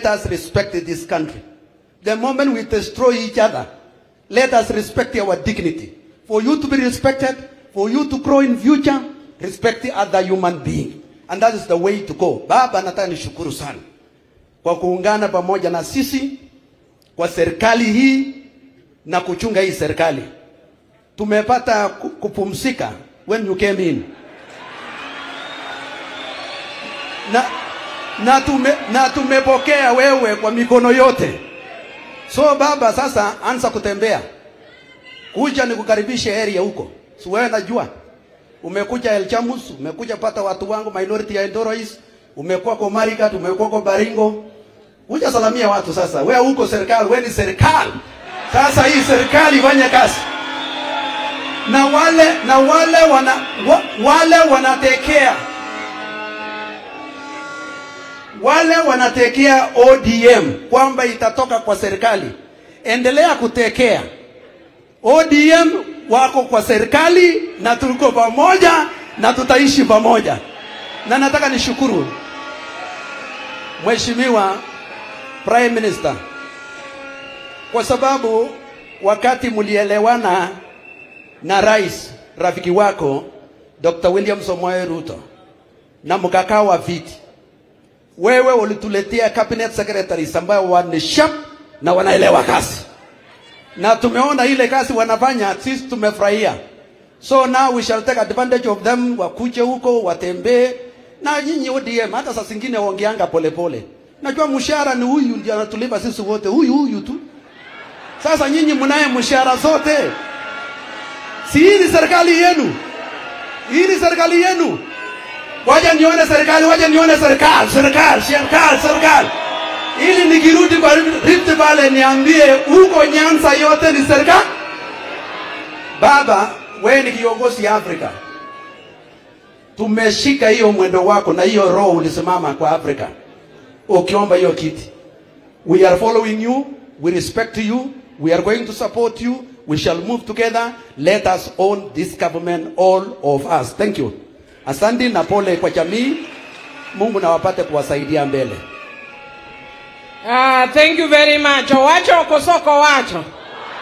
let us respect this country. The moment we destroy each other, let us respect our dignity. For you to be respected, for you to grow in future, respect the other human being. And that is the way to go. Baba, nataka nishukuru sana kwa kuungana pamoja na sisi kwa serikali hii na kuchunga hii serikali. Tumepata kupumzika when you came in. Na tumepokea wewe kwa mikono yote. So baba, sasa anza kutembea. Kuja nikukaribishe area huko. So wewe najua umekuja El Chamus, umekuja pata watu wangu minority ya Endorois, umekuwa kwa Marigat, umekuwa kwa Baringo. Kuja salamia watu sasa. Wewe huko serikali, wewe ni serikali. Sasa hii serikali fanya kazi. Na wale wanatekea ODM kwamba itatoka kwa serikali. Endelea kutekea. ODM wako kwa serikali na tuko pamoja na tutaishi pamoja. Na nataka nishukuru Mheshimiwa Prime Minister kwa sababu wakati mlielewana na rais rafiki wako Dr. William Samoei Ruto na mkakaa wa viti, wewe ulituletea cabinet secretaries ambao wana sharp na wanaelewa kazi. Na tumeona ile kazi wanafanya, sisi tumefurahia. So now we shall take advantage of them, wakuje huko, watembee. Na nyinyi ODM, hata saa zingine waongeanga polepole. Najua mshahara ni huyu ndiye anatulipa sisi wote, huyu tu. Sasa nyinyi mnaye mshahara zote. Si hii ni serikali yenu. Hii ni serikali yenu. Waje nione serikali. Ili nikirudi kwa Rift Valley niambie huko Nyanza yote ni serikali. Baba, wewe ni kiongozi Afrika. Tumeshika hiyo mwendo wako na hiyo roho ulisimama kwa Afrika. Ukiomba hiyo kiti. We are following you, we respect you, we are going to support you, we shall move together. Let us own this government, all of us. Thank you. Asante na pole kwa jamii. Mungu na wapate kuwasaidia mbele. Thank you very much. Wacho kosoko wacho.